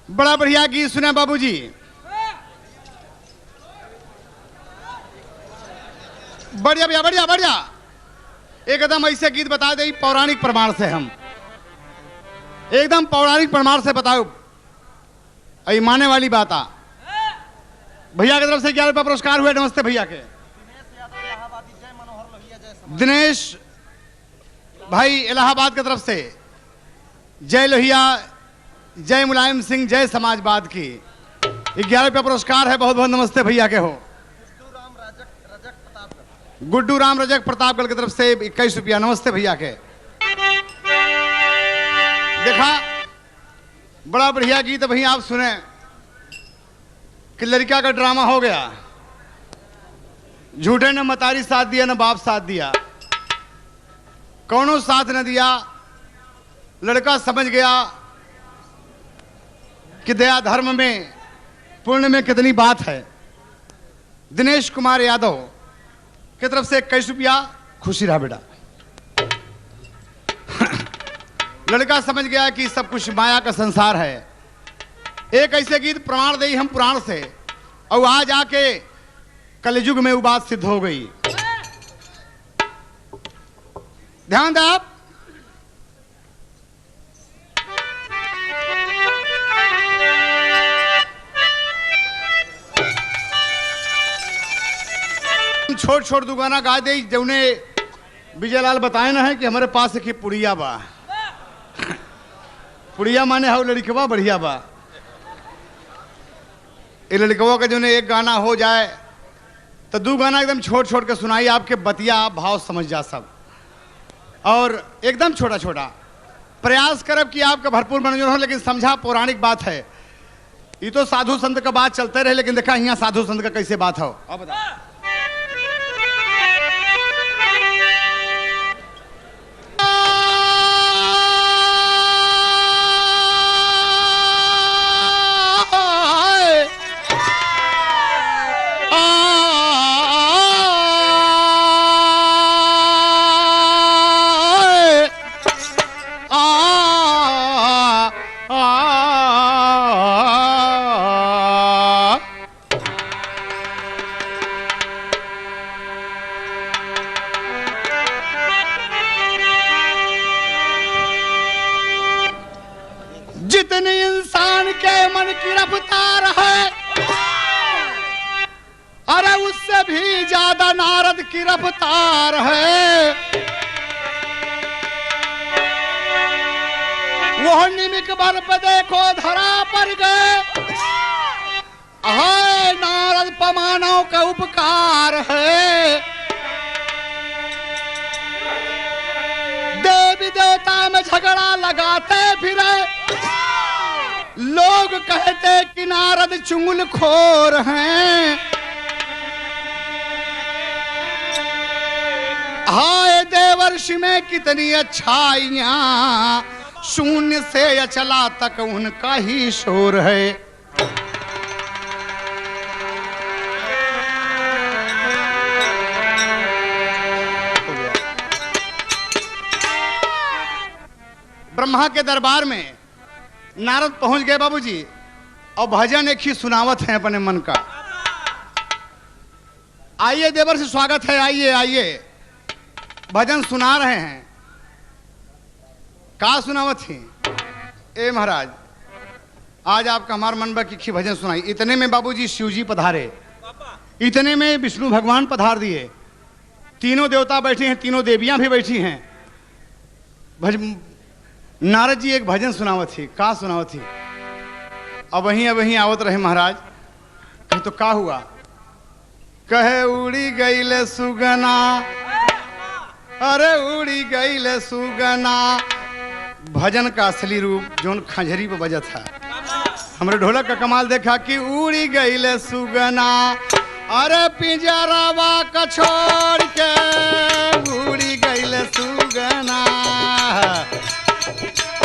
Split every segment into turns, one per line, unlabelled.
बड़ा बढ़िया गीत सुना बाबूजी। बढ़िया भैया, बढ़िया बढ़िया। एकदम ऐसे गीत बता दे पौराणिक प्रमाण से, हम एकदम पौराणिक प्रमाण से बताओ, आई माने वाली बात आ। भैया की तरफ से 11 रुपया पुरस्कार हुए। नमस्ते भैया के। दिनेश भाई इलाहाबाद की तरफ से जय लोहिया, जय मुलायम सिंह, जय समाजवाद की 11 रुपया पुरस्कार है। बहुत बहुत नमस्ते भैया के हो। गुड्डू राम रजक प्रतापगढ़ की तरफ से 21 रुपया। नमस्ते भैया के। देखा बड़ा बढ़िया गीत भैया आप सुने कि लड़का का ड्रामा हो गया। झूठे ने मतारी साथ दिया, न बाप साथ दिया, कौनों साथ न दिया। लड़का समझ गया कि दया धर्म में, पुण्य में कितनी बात है। दिनेश कुमार यादव की तरफ से 21 रुपया। खुशी रहा बेटा। लड़का समझ गया कि सब कुछ माया का संसार है। एक ऐसे गीत प्रमाण दे हम पुराण से, और आज आके कलयुग में वो बात सिद्ध हो गई। ध्यान दे आप। छोट छोट दो गाना गा दे जौने विजयलाल बताए ना है कि हमारे पास एक पुड़िया बा। पुड़िया माने हाउ लड़कवा बढ़िया बा। ये लड़कवा का जो एक गाना हो जाए तो दो गाना एकदम छोट छोट के सुनाई, आपके बतिया आप भाव समझ जा सब, और एकदम छोटा छोटा प्रयास करब कि आपका भरपूर मनोरंजन हो। लेकिन समझा पौराणिक बात है, ये तो साधु संत का बात चलते रहे, लेकिन देखा यहाँ साधु संत का कैसे बात हो। अब बता। जितनी इंसान के मन की रफ्तार है, अरे उससे भी ज्यादा नारद की रफ्तार है। वो निमिक बल पे देखो धरा पर गए, हाय नारद पमानव का उपकार है। देवी देवता में झगड़ा लगाते फिरे, लोग कहते कि नारद चुगलखोर हैं। हाय देवर्षि में कितनी अच्छाइयां, शून्य से अचला तक उनका ही शोर है। ब्रह्मा के दरबार में नारद पहुंच गए बाबूजी, और भजन एक ही सुनावत है अपने मन का। आइए देवर से स्वागत है, आइए आइए, भजन सुना रहे हैं। का सुनावत थी ए महाराज, आज आपका हमार मन बा की भजन सुनाई। इतने में बाबूजी शिव जी पधारे, इतने में विष्णु भगवान पधार दिए, तीनों देवता बैठे हैं, तीनों देवियां भी बैठी हैं। नारद जी एक भजन सुनावत थी। का सुनावत थी? अब वहीं आवत रहे महाराज। कहे तो का हुआ? कहे उड़ी गईले सुगना, अरे उड़ी गईले सुगना। भजन का असली रूप जोन खंजरी पे बजत है। हमरे ढोलक का कमाल देखा कि उड़ी गईले सुगना, अरे पिंजरावा का छोड़ के उड़ी गईले सुगना।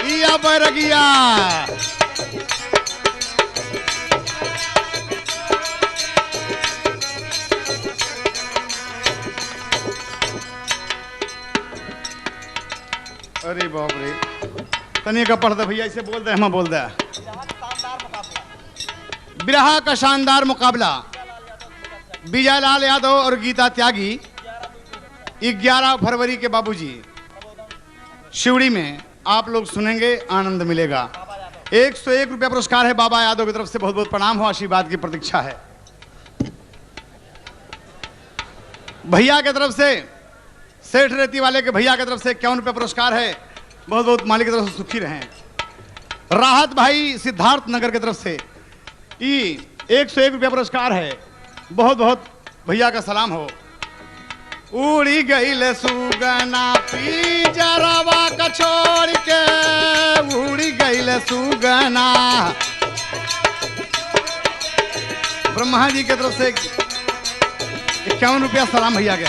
या बरगिया अरे बाप रे, तनिए का पढ़ता भैया, ऐसे बोल दे, हम बोल दे। बिरहा का शानदार मुकाबला विजय लाल यादव और गीता त्यागी 11 फरवरी के बाबूजी शिवड़ी में आप लोग सुनेंगे, आनंद मिलेगा। 101 रुपया पुरस्कार है बाबा यादव की तरफ से, बहुत बहुत प्रणाम हो, आशीर्वाद की प्रतीक्षा है। भैया की तरफ से, सेठ रेती वाले के भैया की तरफ से 51 रुपया पुरस्कार है, बहुत बहुत मालिक की तरफ से सुखी रहें। राहत भाई सिद्धार्थ नगर की तरफ से 101 रुपया पुरस्कार है, बहुत बहुत भैया का सलाम हो। उड़ी गई सुगना पिंजरवा का छोड़ के, उड़ी गई सुगना। ब्रह्मा जी की तरफ से 51 रुपया सलाम भैया के।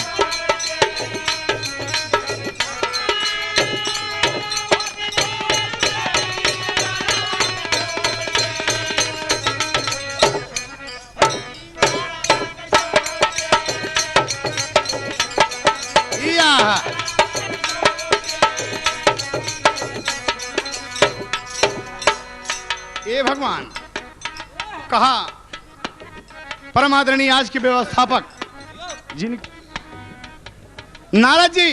ये भगवान कहा परमादरणीय आज के व्यवस्थापक जिन नारद जी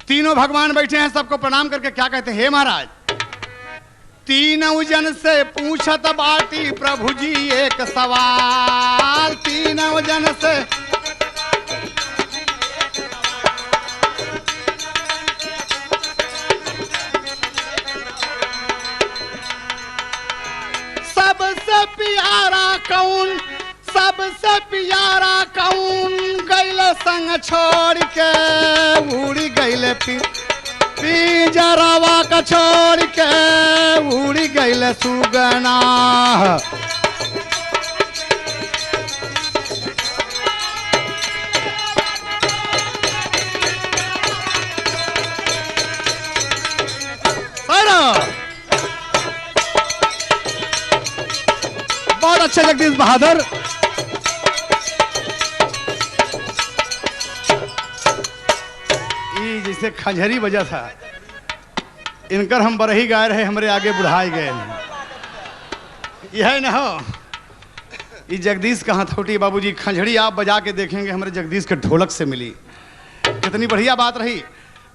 तीनों भगवान बैठे हैं, सबको प्रणाम करके क्या कहते हैं? हे महाराज, तीनों जन से पूछत बाटी प्रभु जी एक सवाल, तीनों जन से सबसे प्यारा कौन, सबसे प्यारा कौन, गैल संग छोड़ के उड़ी गैल पिंजरवा का छोड़ के, उड़ी गैल सुगना। बहुत अच्छे जगदीश बहादुर। ये जैसे खंजरी बजा था, इनकर हम बरही गाय रहे, हमारे आगे बुढ़ाए गए। यह न हो, ये जगदीश का हथौटी बाबूजी खंजरी आप बजा के देखेंगे, हमारे जगदीश के ढोलक से मिली। कितनी बढ़िया बात रही।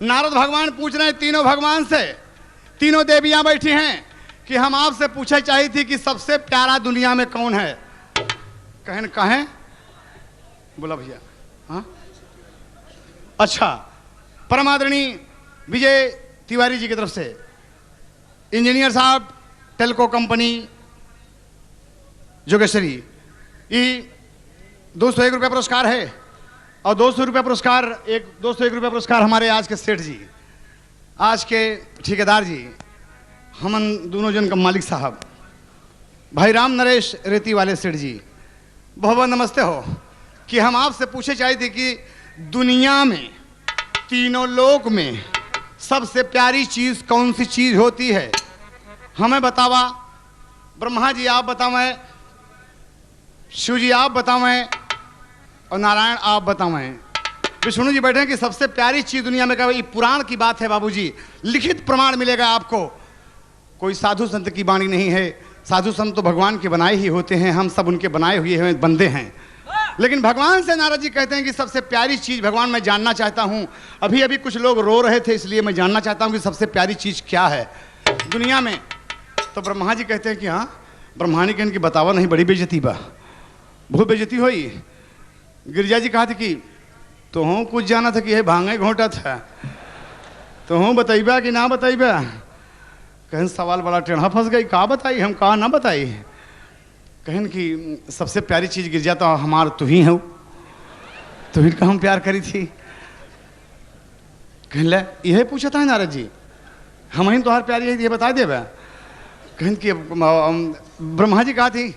नारद भगवान पूछ रहे हैं तीनों भगवान से, तीनों देवियां बैठी हैं कि हम आपसे पूछे चाहिए थी कि सबसे प्यारा दुनिया में कौन है? कहें बोला भैया। हाँ अच्छा, परमादरणीय विजय तिवारी जी की तरफ से इंजीनियर साहब, टेलको कंपनी जोगेश्वरी, ये 201 रुपया पुरस्कार है। और 200 रुपया पुरस्कार, 201 रुपया पुरस्कार हमारे आज के सेठ जी, आज के ठेकेदार जी, हमन दोनों जन का मालिक साहब भाई राम नरेश रेती वाले सेठ जी, बहुत बहुत नमस्ते हो। कि हम आपसे पूछे चाहिए थे कि दुनिया में, तीनों लोक में सबसे प्यारी चीज़ कौन सी चीज़ होती है? हमें बतावा। ब्रह्मा जी आप बतावें, शिव जी आप बतावें, और नारायण आप बतावें। विष्णु जी बैठे हैं कि सबसे प्यारी चीज़ दुनिया में, क्या? ये पुराण की बात है बाबूजी, लिखित प्रमाण मिलेगा आपको, कोई साधु संत की वाणी नहीं है। साधु संत तो भगवान के बनाए ही होते हैं, हम सब उनके बनाए हुए हैं बंदे हैं। लेकिन भगवान से नारद जी कहते हैं कि सबसे प्यारी चीज़ भगवान मैं जानना चाहता हूँ। अभी अभी कुछ लोग रो रहे थे, इसलिए मैं जानना चाहता हूँ कि सबसे प्यारी चीज़ क्या है दुनिया में। तो ब्रह्मा जी कहते हैं कि हाँ। ब्रह्मा जी कहते कि बतावा नहीं, बड़ी बेइज्जती बा, बहुत बेइज्जती हुई। गिरिजा जी कहा था कि तो हूँ कुछ जाना था कि यह भांगे घोटा था, तो हूँ बताइबा कि ना बताइबा? कहें सवाल बड़ा टेढ़ा फंस गई, कहा बताई? हम कहा ना बताई। कहें कि सबसे प्यारी चीज़ गिरजा तो हमार तू ही है, तू ही का हम प्यार करी थी। कहें ले यह पूछा था नारद जी, हम ही तुम्हार प्यारी है, ये बता दे। कहें कि ब्रह्मा जी कहा थी,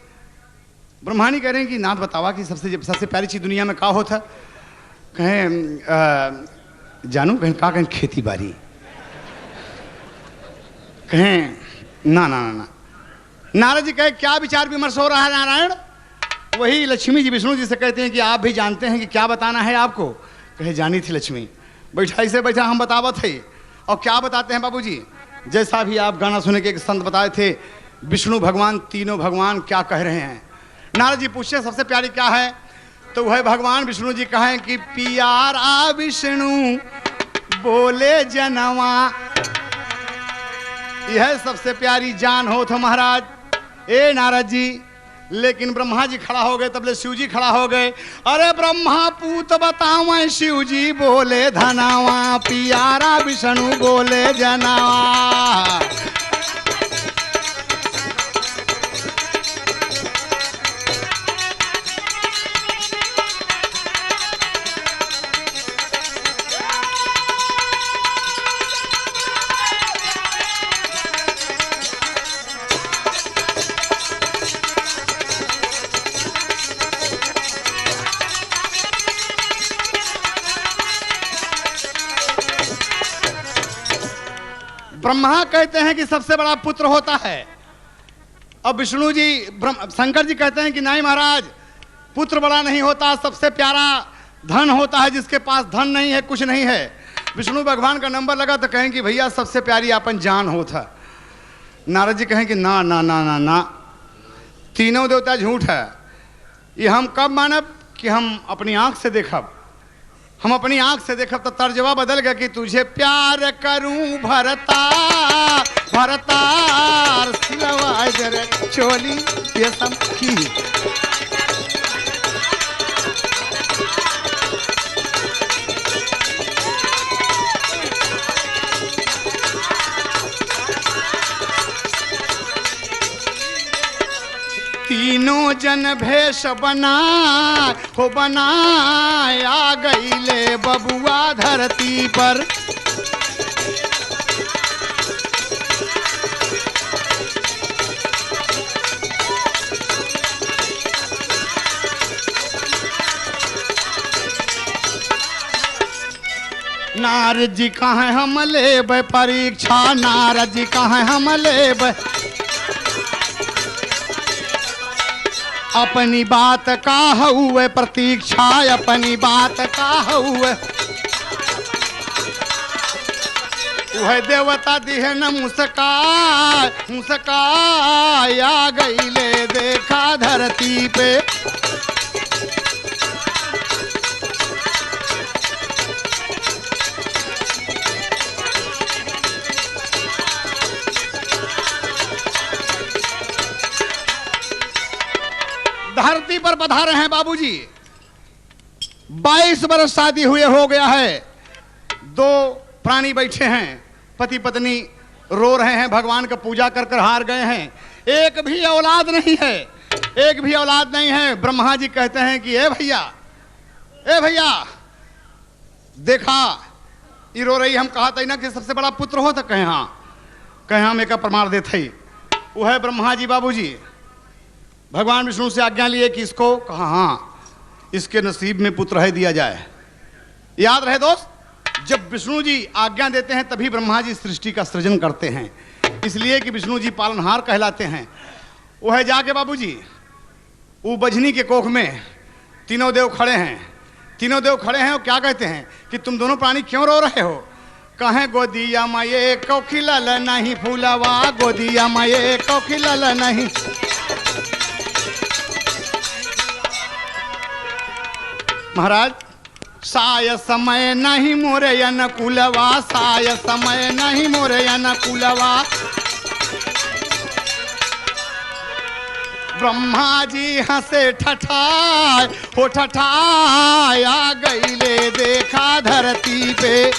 ब्रह्मा जी कह रहे हैं कि नाथ बतावा कि सबसे प्यारी चीज़ दुनिया में का होता? कहें जानू। कहें का? कहें खेती बाड़ी। कहें ना ना ना ना। नारद जी कहे क्या विचार विमर्श हो रहा है नारायण? वही लक्ष्मी जी विष्णु जी से कहते हैं कि आप भी जानते हैं कि क्या बताना है आपको? कहे जानी थी लक्ष्मी, बैठाई से बैठा हम बतावत है। और क्या बताते हैं बाबूजी? जैसा भी आप गाना सुने के एक संत बताए थे विष्णु भगवान, तीनों भगवान क्या कह रहे हैं। नारद जी पूछे सबसे प्यारी क्या है, तो वह भगवान विष्णु जी कहें कि पियारा विष्णु बोले जनवा, यह सबसे प्यारी जान हो तो महाराज। ए नारद जी, लेकिन ब्रह्मा जी खड़ा हो गए, तबले शिव जी खड़ा हो गए। अरे ब्रह्मा पूत बतावा, शिव जी बोले धनावा, पियारा विष्णु बोले जनावा। ब्रह्मा कहते हैं कि सबसे बड़ा पुत्र होता है। अब विष्णु जी, शंकर जी कहते हैं कि नहीं महाराज, पुत्र बड़ा नहीं होता, सबसे प्यारा धन होता है। जिसके पास धन नहीं है, कुछ नहीं है, विष्णु भगवान का नंबर लगा तो कहें कि भैया सबसे प्यारी अपन जान होता। नारद जी कहें कि ना ना ना ना ना, तीनों देवता झूठ है। ये हम कब मानब कि हम अपनी आंख से देखब, हम अपनी आंख से देखब तो तर्जवा बदल गया कि तुझे प्यार करूं भरता भरतार सिलवा जरे चोली ये सब की। तीनों जन भेष बना हो बनाया गईले बबुआ धरती पर। नारद जी कहाँ हम लेब परीक्षा, नारद जी कहाँ हम लेब अपनी बात का हुए प्रतीक्षा, अपनी बात का हुए। वह देवता दिहे न मुस्काय मुस्काय आ गईले देखा धरती पे। धरती पर पधारे हैं बाबूजी। 22 वर्ष शादी हुए हो गया है, 2 प्राणी बैठे हैं, पति पत्नी रो रहे हैं, भगवान का पूजा कर कर हार गए हैं, एक भी औलाद नहीं है, एक भी औलाद नहीं है। ब्रह्मा जी कहते हैं कि ए भैया देखा ये रो रही, हम कहा था ना कि सबसे बड़ा पुत्र हो तो कहे हाँ मैं का प्रमाण देते। वो है ब्रह्मा जी बाबूजी भगवान विष्णु से आज्ञा लिए कि इसको, कहा हाँ इसके नसीब में पुत्र है दिया जाए। याद रहे दोस्त, जब विष्णु जी आज्ञा देते हैं तभी ब्रह्मा जी सृष्टि का सृजन करते हैं, इसलिए कि विष्णु जी पालनहार कहलाते हैं। वो है जाके बाबूजी वो बजनी के कोख में तीनों देव खड़े हैं, तीनों देव खड़े हैं और क्या कहते हैं कि तुम दोनों प्राणी क्यों रो रहे हो। कहें गोदिया माये को खिलल नहीं फूलवा, गोदिया माये को खिलल नहीं। महाराज साय समय नहीं मोरे अनुकूलवा, साय समय नहीं मोरे अनुकूलवा। ब्रह्मा जी हंसे ठठाय हो ठठाय आ गईले देखा धरती पे।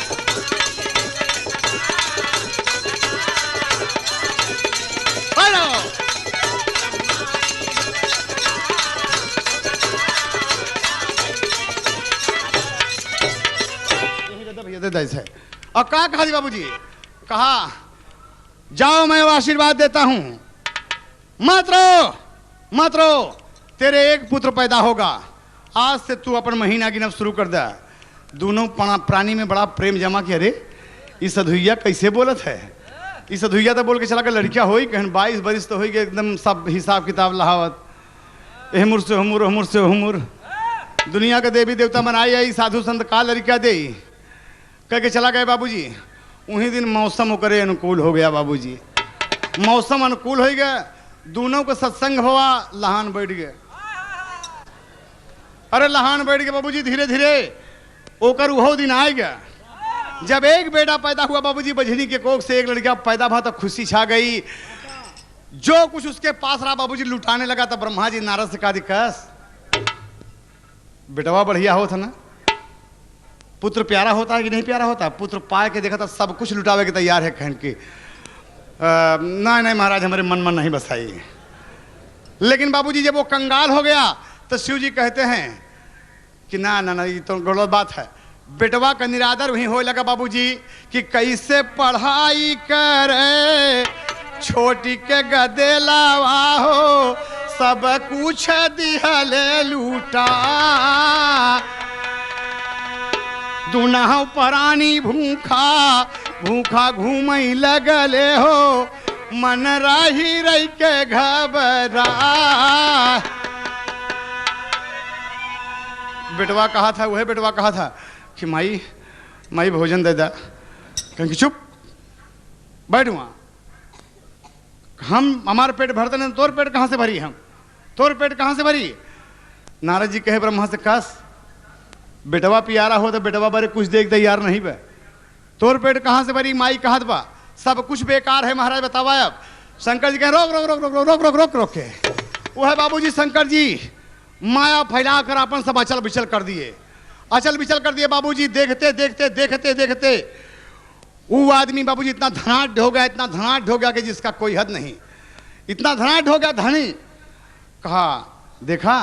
है और क्या कहा जी बाबूजी, कहा जाओ मैं आशीर्वाद देता हूं, मत रो तेरे एक पुत्र पैदा होगा। आज से तू अपन महीना गिनब शुरू कर दे। दोनों प्राणी में बड़ा प्रेम जमा किया। अरे इस अधुइया कैसे बोलत है, इस अधुइया तो बोल के चला कर लड़कियां हो कहन 22 बरिस तो हो गए एकदम सब हिसाब किताब लहावत। हमूर से हमूर, हमूर से हमूर, दुनिया के देवी देवता बनाई आई, साधु संत का लड़कियां दे कह के चला गए बाबूजी। उन्हीं दिन मौसम करे अनुकूल हो गया बाबूजी, मौसम अनुकूल हो गया। दोनों को सत्संग हुआ, लहान बैठ गए। अरे लहान बैठ गए बाबूजी, धीरे धीरे ओकर वो दिन आएगा जब एक बेटा पैदा हुआ बाबूजी, बजनी के कोख से एक लड़का पैदा हुआ तो खुशी छा गई। जो कुछ उसके पास रहा बाबूजी लुटाने लगा। तो ब्रह्मा जी नारद से कहा, दिक्कत बेटवा बढ़िया होता ना, पुत्र प्यारा होता है कि नहीं प्यारा होता? पुत्र पाए के देखा था सब कुछ लुटावे के तैयार है, कहन के नहीं महाराज हमारे मन नहीं बसाई। लेकिन बाबूजी जब वो कंगाल हो गया तो शिव जी कहते हैं कि ना ना ना, ये तो गलत बात है। बेटवा का निरादर वहीं हो लगा बाबूजी कि कैसे पढ़ाई करे, छोटी के गदे लावा हो, सब कुछ दिहले लूटा, दुनाह परानी भूखा भूखा घूमई लगले हो, मन रही रही के घबरा। बेटवा कहा था, वह बेटवा कहा था कि माई माई भोजन दे दा। कहेंगे चुप बैठ वहाँ, हम हमारे पेट भरते नहीं, तोर पेट कहाँ से भरी? हम तोर पेट कहाँ से भरी? नारद जी कहे ब्रह्मा से, कस बेटवा प्यारा हो तो बेटवा बारे कुछ देख दे यार, नहीं बे तोर पेट कहाँ से भरी? माई कहत बा सब कुछ बेकार है महाराज, बतावा। अब शंकर जी कहे रोक रोक रोक रोक रोक रोक रोक रोक के वो है बाबूजी, शंकर जी माया फैलाकर अपन सब अचल बिचल कर दिए, अचल बिचल कर दिए बाबूजी। देखते देखते देखते देखते वो आदमी बाबूजी इतना धनाढ़ हो गया, इतना धनाढ़ हो गया कि जिसका कोई हद नहीं, इतना धनाढ़ हो गया धनी। कहा देखा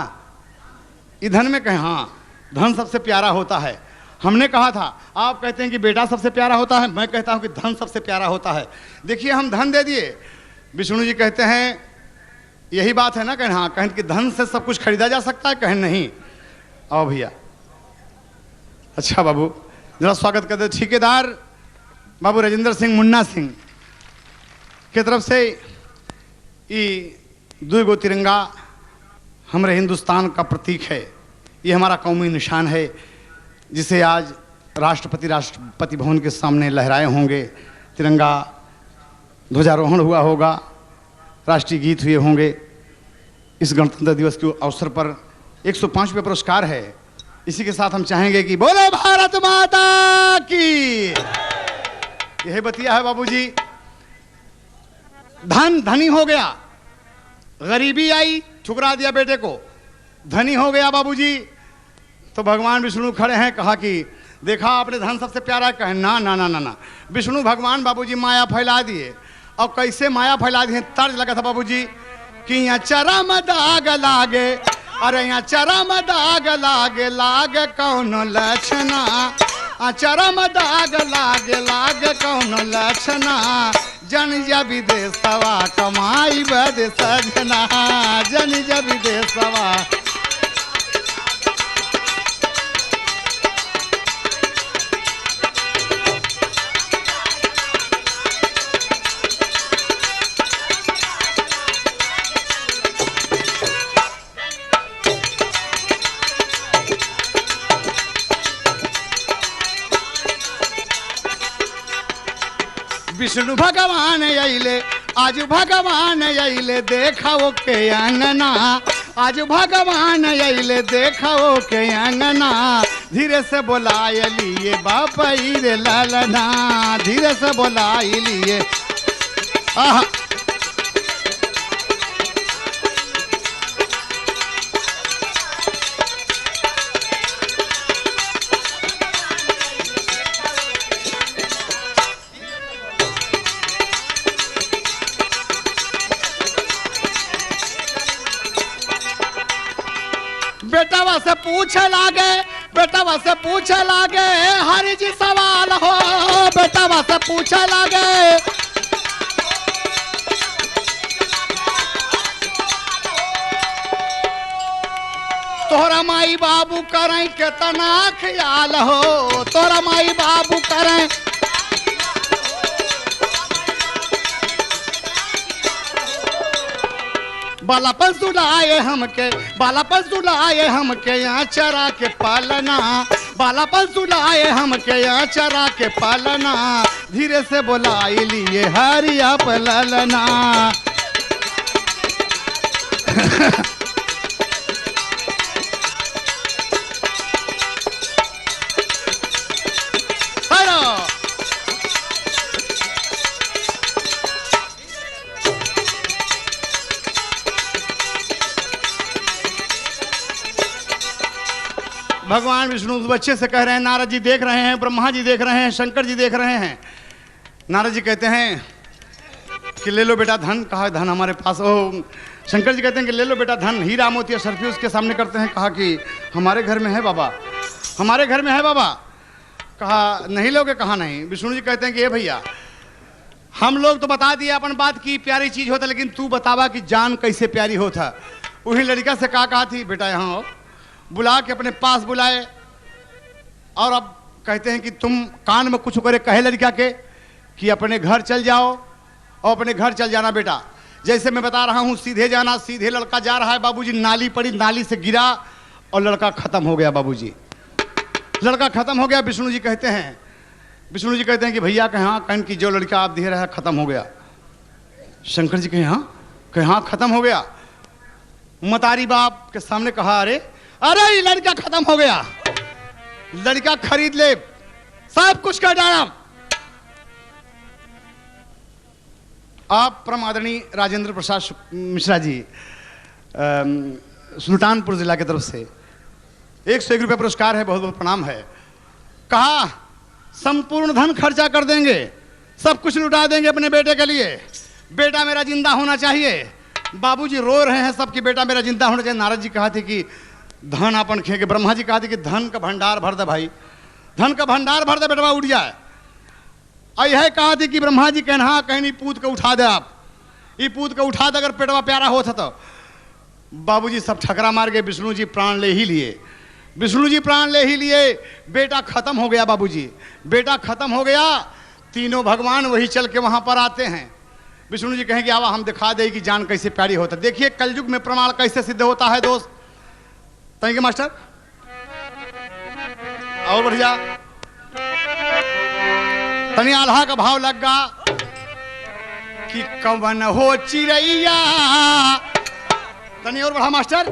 ये धन में? कहे हाँ, धन सबसे प्यारा होता है। हमने कहा था, आप कहते हैं कि बेटा सबसे प्यारा होता है, मैं कहता हूं कि धन सबसे प्यारा होता है। देखिए हम धन दे दिए, विष्णु जी कहते हैं यही बात है ना? कहें हाँ। कहें कि धन से सब कुछ खरीदा जा सकता है? कहें नहीं। आओ भैया, अच्छा बाबू जरा स्वागत कर दे। ठेकेदार बाबू राजेंद्र सिंह मुन्ना सिंह की तरफ से ये 2 गो तिरंगा हमारे हिंदुस्तान का प्रतीक है, ये हमारा कौमी निशान है, जिसे आज राष्ट्रपति भवन के सामने लहराए होंगे। तिरंगा ध्वजारोहण हुआ होगा, राष्ट्रीय गीत हुए होंगे। इस गणतंत्र दिवस के अवसर पर 105वें पुरस्कार है। इसी के साथ हम चाहेंगे कि बोलो भारत माता की। यही बतिया है बाबूजी। धन धनी हो गया, गरीबी आई ठुकरा दिया बेटे को, धनी हो गया बाबूजी। तो भगवान विष्णु खड़े हैं, कहा कि देखा आपने धन सबसे प्यारा? कहे ना ना ना ना ना। विष्णु भगवान बाबूजी माया फैला दिए। और कैसे माया फैला दिए? तर्ज लगा था बाबूजी कि यहाँ चरम दाग लागे, अरे यहाँ चरम दाग लागे, लाग कौन लक्षणा, चरम दाग लागे लाग कौन लक्षणा, जन जा विदेशवा कमाई बद सजना, जन जा विदेशवा। विष्णु भगवान अइले, आज भगवान अइले, देखो के अंगना, आज भगवान अइले, देखो के अंगना, धीरे से बोलाए लिए बापा रे लालना, धीरे से बोलाए लिए। आहा बेटवा से पूछे लागे, बेटवा से पूछे लागे, हरि जी सवाल हो, बेटवा से पूछे लागे। तोरा माई बाबू करें कितना ख्याल हो, तोरा माई बाबू करें। बालापन सुलाए हमके, बालापन सुलाए हमके, यहाँ चरा के पालना, बालापन सुलाए हमके, यहाँ चरा के पालना, धीरे से बोलाई लिए हरिया पलना। भगवान विष्णु उस बच्चे से कह रहे हैं, नारद जी देख रहे हैं, ब्रह्मा जी देख रहे हैं, शंकर जी देख रहे हैं। नारद जी कहते हैं कि ले लो बेटा धन। कहा धन हमारे पास। ओ शंकर जी कहते हैं कि ले लो बेटा धन, हीरा मोती सरफी उसके सामने करते हैं। कहा कि हमारे घर में है बाबा, हमारे घर में है बाबा। कहा नहीं लोगे? कहा नहीं। विष्णु जी कहते हैं कि ये भैया हम लोग तो बता दिए अपन बात की प्यारी चीज होता, लेकिन तू बतावा कि जान कैसे प्यारी होता। वही लड़का से कहा थी बेटा यहाँ आओ, बुला के अपने पास बुलाए और अब कहते हैं कि तुम कान में कुछ करे कहे लड़का के कि अपने घर चल जाओ और अपने घर चल जाना बेटा। जैसे मैं बता रहा हूँ सीधे जाना। सीधे लड़का जा रहा है, बाबूजी नाली पड़ी, नाली से गिरा और लड़का खत्म हो गया। बाबूजी लड़का खत्म हो गया। विष्णु जी कहते हैं कि भैया कहाँ कहीं की जो लड़का आप दे रहा है खत्म हो गया। शंकर जी कहे हाँ खत्म हो गया। मतारी बाप के सामने कहा अरे ये लड़का खत्म हो गया, लड़का खरीद ले, सब कुछ कर डाला। आप परम आदरणीय राजेंद्र प्रसाद मिश्रा जी सुल्तानपुर जिला की तरफ से 101 रुपये पुरस्कार है, बहुत बहुत प्रणाम है। कहा संपूर्ण धन खर्चा कर देंगे, सब कुछ लुटा देंगे अपने बेटे के लिए, बेटा मेरा जिंदा होना चाहिए। बाबूजी रो रहे हैं सब कि बेटा मेरा जिंदा होना चाहिए। नारद जी कहा थे कि धन अपन खेगे। ब्रह्मा जी कहा थे कि धन का भंडार भर दे भाई, धन का भंडार भर दे बेटवा उठ जाए। और यह कहा थी कि ब्रह्मा जी कहना कहीं पूत को उठा दे, आप ये पूत को उठा दे अगर पेटवा प्यारा होता तो। बाबूजी सब ठकरा मार गए, विष्णु जी प्राण ले ही लिए, विष्णु जी प्राण ले ही लिए। बेटा खत्म हो गया बाबूजी, बेटा खत्म हो गया। तीनों भगवान वही चल के वहां पर आते हैं। विष्णु जी कहेंगे आवा हम दिखा दे कि जान कैसे प्यारी होता। देखिए कलयुग में प्रमाण कैसे सिद्ध होता है दोस्त। Thank you master. और बढ़िया तनी आल्हा का भाव लग गा कि कवन हो चिड़ैया। तनी और बढ़ा मास्टर।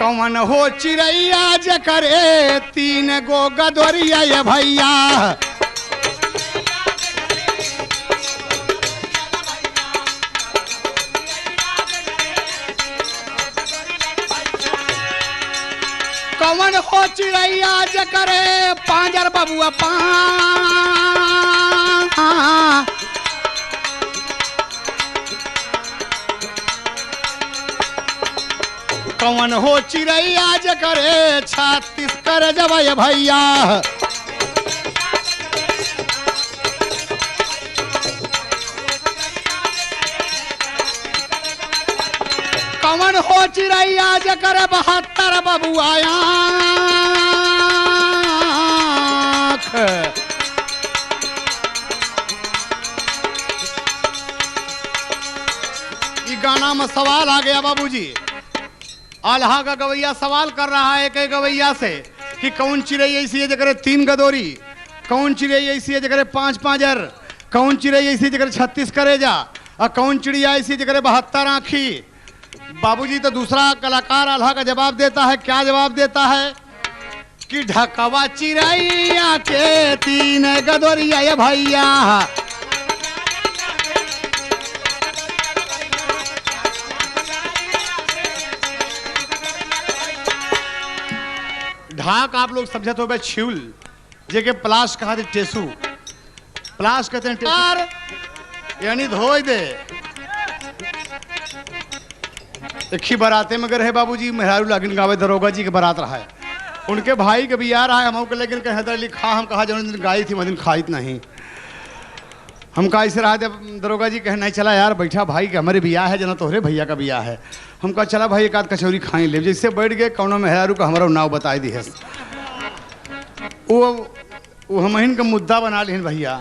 कवन हो चिड़ैया जकरे 3 गो गदोरिया ये भैया। कवन हो चिड़ैया जकरे 5 बबुआ 5। कवन हो चिड़ैया जकरे 36 कर जब भैया। कवन हो चिड़ैया जकर 72 बबुआया। गाना में सवाल आ गया बाबूजी। आल्हा का गवैया सवाल कर रहा है एक गवैया से कि कौन चिड़ै ऐसी है जगह 3 गदोरी, कौन चिड़ै ऐसी है जगह 5 पांजर, कौन चिड़ै ऐसी जगह 36 करेजा और कौन चिड़िया ऐसी जगह 72 आँखी। बाबूजी तो दूसरा कलाकार आल्हा का जवाब देता है। क्या जवाब देता है कि ढकवा चिड़ैया के 3 गदोरिया ये भैया। ढाक आप लोग समझत हो छिउल जेके प्लास कहा थे टेसू, प्लास कहते हैं टेसू यानी धोई दे। एक ही बराते में गए है बाबूजी, मेहरारू लागिन गावे दरोगा जी के बारात रहा है, उनके भाई के भी यार आए हम लेकिन कहे हैदर अली खा। हम कहा जब दिन गाई थी वह दिन खाई नहीं। हम कहा इसे रहा दरोगा जी कहे नहीं चला यार बैठा भाई के हमारे बियाह है जना तोहरे भैया का बियाह है। हम कहा चला भाई एक आध कचौरी खाई ले। जैसे बैठ गए कौनो मेहरारू का हमारा नाव बताई दी है। वो हम का मुद्दा बना ली भैया,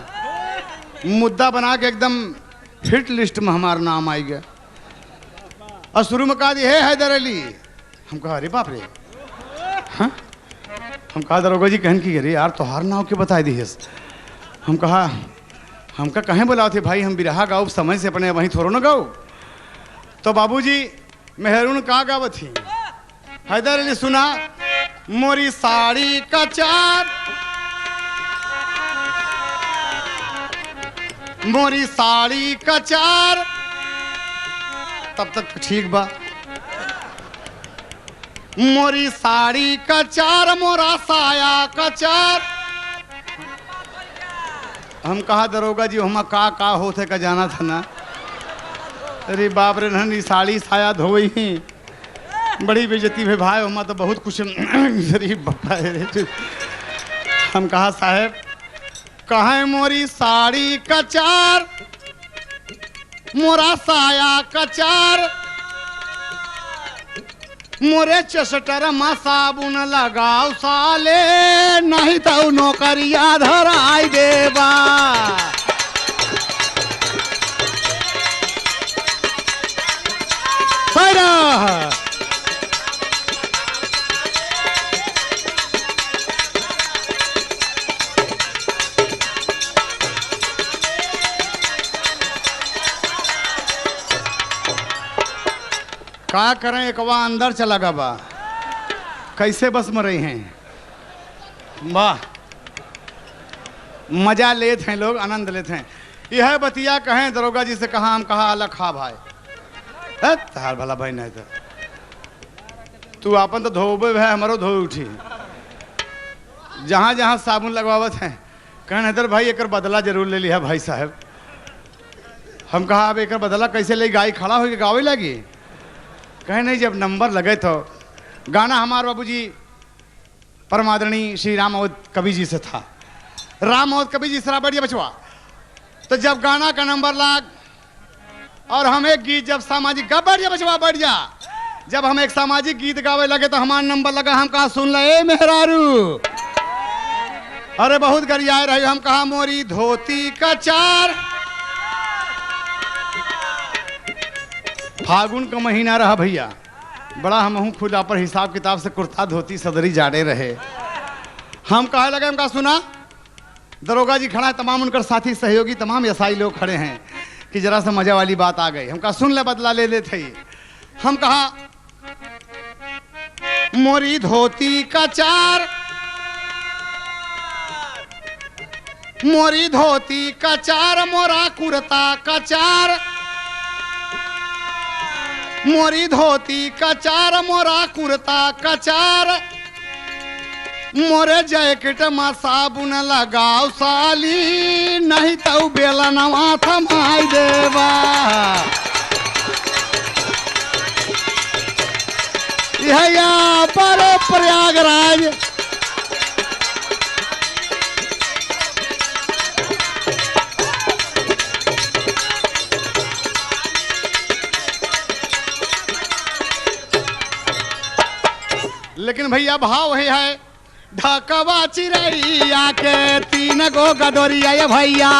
मुद्दा बना के एकदम फिट लिस्ट में हमारा नाम आई गया। और शुरू में कहा दी है हैदर अली। हम कहा अरे बाप रे हाँ हम कहा दरोगा जी कहन की अरे यार तोहार नाव के बता दी। हम कहा हमका कहें बोलाओ थे भाई, हम बिरहा गाओ समय से अपने वहीं थोड़ो न गाओ। तो बाबूजी मेहरून का गावत थी। हैदर अली सुना मोरी साड़ी का चार, मोरी साड़ी का चार। तब तक ठीक बा। मोरी साड़ी का चार, मोरा साया का चार। हम कहा दरोगा जी हम का होते का जाना था ना। अरे बाप रे नहनी साड़ी साया धोई ही बड़ी बेइज्जती है भाई, हम तो बहुत कुछ हम कहा साहब कहा मोरी साड़ी का चार, मोरा साया का चार। मोरे चसटर मा साबुन लगाओ साले, नहीं तो नौकरिया धराई देबा। का करें एकवा अंदर चला गा बा, कैसे बस में रही हैं। वाह मजा लेते हैं लोग, आनंद लेते हैं। यह बतिया कहें दरोगा जी से कहा, हम कहा अलग खा भाई तार भला भाई नहीं तो तू अपन तो धोबे है हमारो धो उठी। जहाँ जहाँ साबुन लगवावत हैं कहें हैदर भाई एक बदला जरूर ले लिया भाई साहब। हम कहा अब एक बदला कैसे ले, गाय खड़ा होकर गावे लगी। कहे नहीं जब नंबर लगे तो गाना हमारे बाबूजी परमादरणी श्री राम अवध कवि जी से था। राम अवध कवि जी सरा बढ़िया बचवा। तो जब गाना का नंबर लाग और हम एक गीत जब सामाजिक गा बढ़िया बचवा बढ़िया, जब हम एक सामाजिक गीत गावे लगे तो हमारा नंबर लगा। हम कहा सुन ले मेहरारू, अरे बहुत गरियाए रही। हम कहा मोरी धोती का चार, फागुन का महीना रहा भैया, बड़ा हम खुद पर हिसाब किताब से कुर्ता धोती सदरी जाड़े रहे। हम कहे लगे, हम कहा सुना दरोगा जी खड़ा है, तमाम उनकर साथी सहयोगी तमाम एसआई लोग खड़े हैं कि जरा सा मजा वाली बात आ गई। हम कहा सुन ले बदला ले लेते ही। हम कहा मोरी धोती का चार, मोरी धोती का चार, मोरा कुर्ता का चार। मोरी धोती का चार, मोरा कुर्ता का चार। मोरे जैकेट में साबुन लगाओ साली, नहीं तो बेलनवा थमाई देबा। यह पर प्रयागराज लेकिन भैया भाव वही है। ढकवा चिड़ैया के तीन गो गदोरिया ये भैया,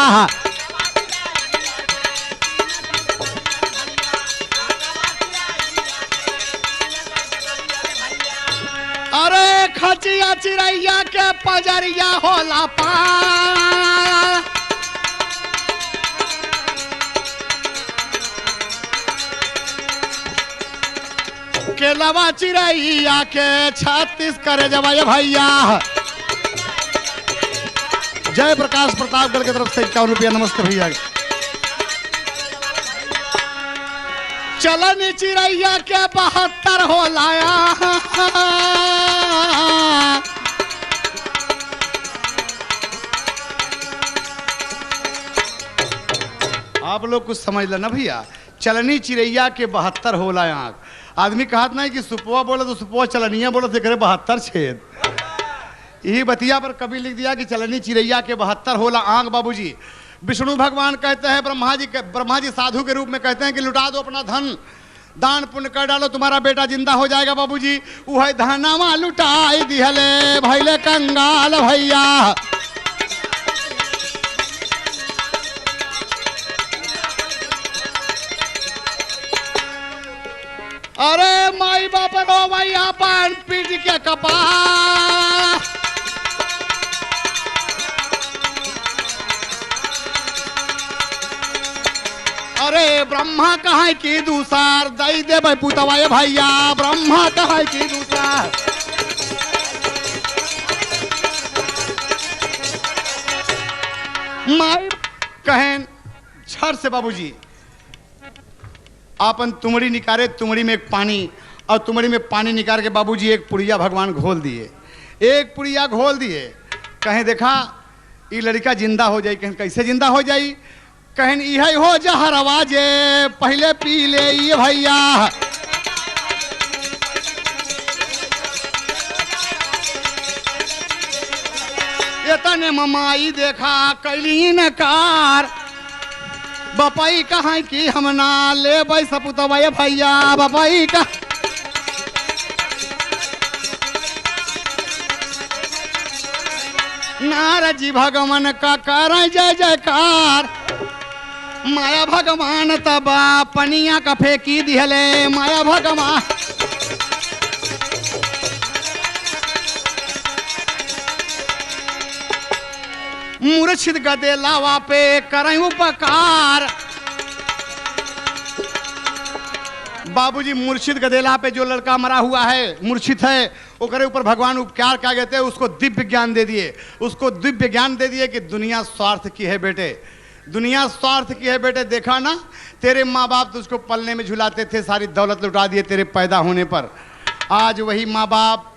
अरे खचिया चिड़ैया के पजरिया होला पा। केलवा चिड़ैया के 36 करे जवा ये भैया। जय प्रकाश प्रतापगढ़ की तरफ से 51 रुपया नमस्ते भैया। चलन चिड़ैया के 72 हो लाया। आप लोग कुछ समझ लेना भैया, चलनी चिड़ैया के 72 हो लाया। आदमी कहत नहीं कि सुपवा बोले तो सुपवा चलनिया बोले तो करे 72 छेद। यही बतिया पर कभी लिख दिया कि चलनी चिड़ैया के 72 होला आंख। बाबूजी विष्णु भगवान कहते हैं, ब्रह्मा जी साधु के रूप में कहते हैं कि लुटा दो अपना धन, दान पुण्य कर डालो, तुम्हारा बेटा जिंदा हो जाएगा। बाबूजी वह धनवा लुटाई दिहले भैले कंगाल भैया। अरे माई बाप रो भैया पान पीट के कपा। ब्रह्मा कहा की दूसर दई दे भाई पुतवा ये भैया ब्रह्मा कहा की दूसर। माई कहें झट से बाबूजी आपन तुमड़ी निकाले, तुमड़ी में एक पानी और तुमड़ी में पानी निकाल के बाबूजी एक पुड़िया भगवान घोल दिए, एक पुड़िया घोल दिए। कहें देखा ये लड़का जिंदा हो जाई। कहें कैसे जिंदा हो जाई? कहें यही हो जहर आवाजे पहले पी ले ये भैया। इतने ममाई देखा कैली नकार बपाई कहा कि हम ना ले भाई सपुतवा ये भैया बपाई का। नारद जी भगवान का कर जय जयकार। माया भगवान तबा पनिया का फेंकी दिहले माया भगवान। मूर्छित गदे लावा पे करें उपकार। बाबूजी मूर्छित गदेला पे जो लड़का मरा हुआ है मूर्छित है ओकरे ऊपर भगवान उपकार क्या कहते हैं, उसको दिव्य ज्ञान दे दिए। उसको दिव्य ज्ञान दे दिए कि दुनिया स्वार्थ की है बेटे, दुनिया स्वार्थ की है बेटे। देखा ना तेरे माँ बाप तुझको पलने में झुलाते थे, सारी दौलत लुटा दिए तेरे पैदा होने पर। आज वही माँ बाप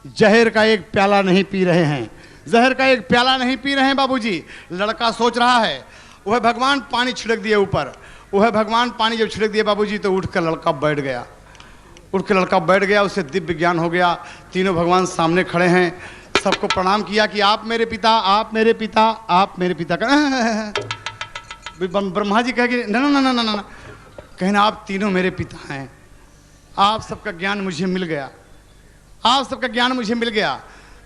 जहर का एक प्याला नहीं पी रहे हैं, जहर का एक प्याला नहीं पी रहे हैं बाबूजी। लड़का सोच रहा है, वह भगवान पानी छिड़क दिए ऊपर, वह भगवान पानी जब छिड़क दिए बाबूजी तो उठ कर लड़का बैठ गया, उठ के लड़का बैठ गया, उसे दिव्य ज्ञान हो गया। तीनों भगवान सामने खड़े हैं, सबको प्रणाम किया कि आप मेरे पिता, आप मेरे पिता, आप मेरे पिता। ब्रह्मा जी कहे कि ना ना ना ना ना, कहना आप तीनों मेरे पिता हैं, आप सबका ज्ञान मुझे मिल गया, आप सबका ज्ञान मुझे मिल गया।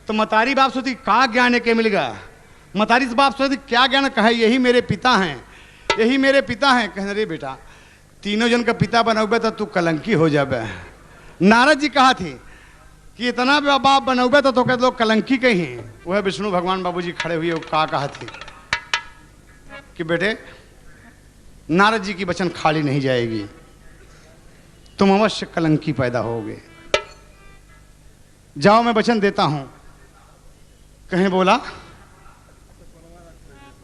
तो मतारी बाप सोचती का ज्ञान है के मिल गया, मतारी से बाप सोचती क्या ज्ञान कहा, यही मेरे पिता हैं, यही मेरे पिता हैं। कहने रे बेटा तीनों जन का पिता बनोगे तो तू कलंकी हो जाबे। नारद जी कहा थी कि इतना बाप बनोगे तो कह लोग कलंकी कहीं। वह विष्णु भगवान बाबूजी खड़े हुए का कहा थी कि बेटे नारद जी की वचन खाली नहीं जाएगी, तुम अवश्य कलंकी पैदा होगे। जाओ मैं वचन देता हूं। कहीं बोला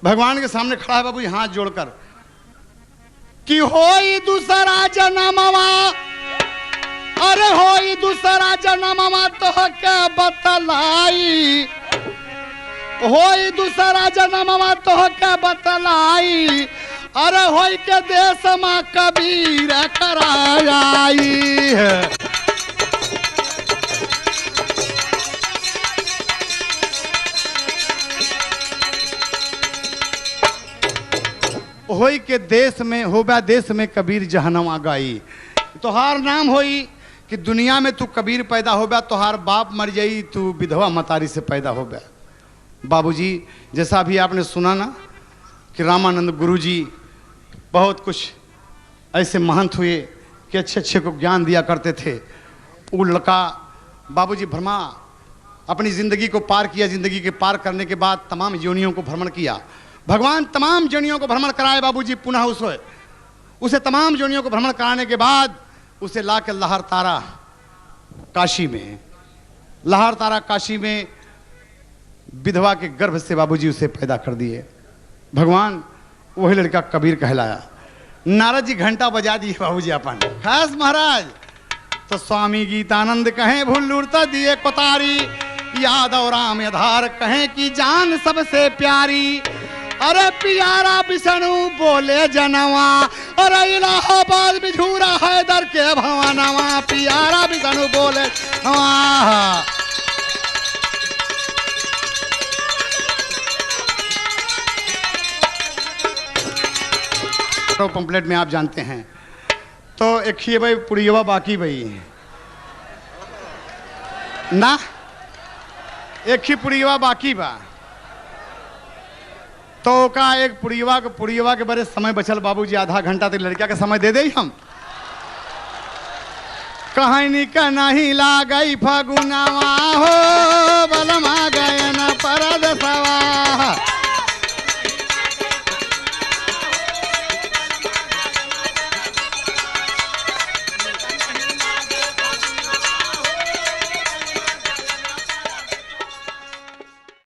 भगवान के सामने खड़ा है बाबूजी हाथ जोड़कर कि होई दूसरा जन्मवा, अरे होई दूसरा जन्मवा तो क्या बतलाई, होई दूसरा जन्मवा तो क्या बतलाई, अरे होई के देश में कबीर कराई है। होई के देश में होबा देश में कबीर जहनम आ गई। तोहार नाम होई कि दुनिया में तू कबीर पैदा होबा, तोहार बाप मर जाई तू विधवा मतारी से पैदा होबा। बाबूजी जैसा भी आपने सुना ना कि रामानंद गुरुजी बहुत कुछ ऐसे महंत हुए कि अच्छे अच्छे को ज्ञान दिया करते थे। वो लड़का बाबूजी भ्रमा अपनी ज़िंदगी को पार किया, ज़िंदगी के पार करने के बाद तमाम योनियों को भ्रमण किया। भगवान तमाम जोनियों को भ्रमण कराए बाबूजी, पुनः उसे तमाम जोनियों को भ्रमण कराने के बाद उसे ला के लहर तारा काशी में, लहर तारा काशी में विधवा के गर्भ से बाबूजी उसे पैदा कर दिए। भगवान वही लड़का कबीर कहलाया। नारद जी घंटा बजा दिए बाबूजी अपन खास महाराज। तो स्वामी गीतानंद कहें भुल्लुरता दिए कोतारी, यादव राम आधार कहें कि जान सबसे प्यारी। अरे प्यारा विष्णु बोले जनवा, अरे इलाहाबाद बिझूरा हैदर के भवनवा, प्यारा विष्णु बोले तो पंपलेट में आप जानते हैं। तो एक ही भाई पुड़ियवा बाकी भाई ना, एक ही पुड़ियवा बाकी बा। तो का एक पुड़ियवा के बारे समय बचल बाबूजी, आधा घंटा तक लड़किया के समय दे दे हम। कहानी का नहीं लागई फगुनावा हो,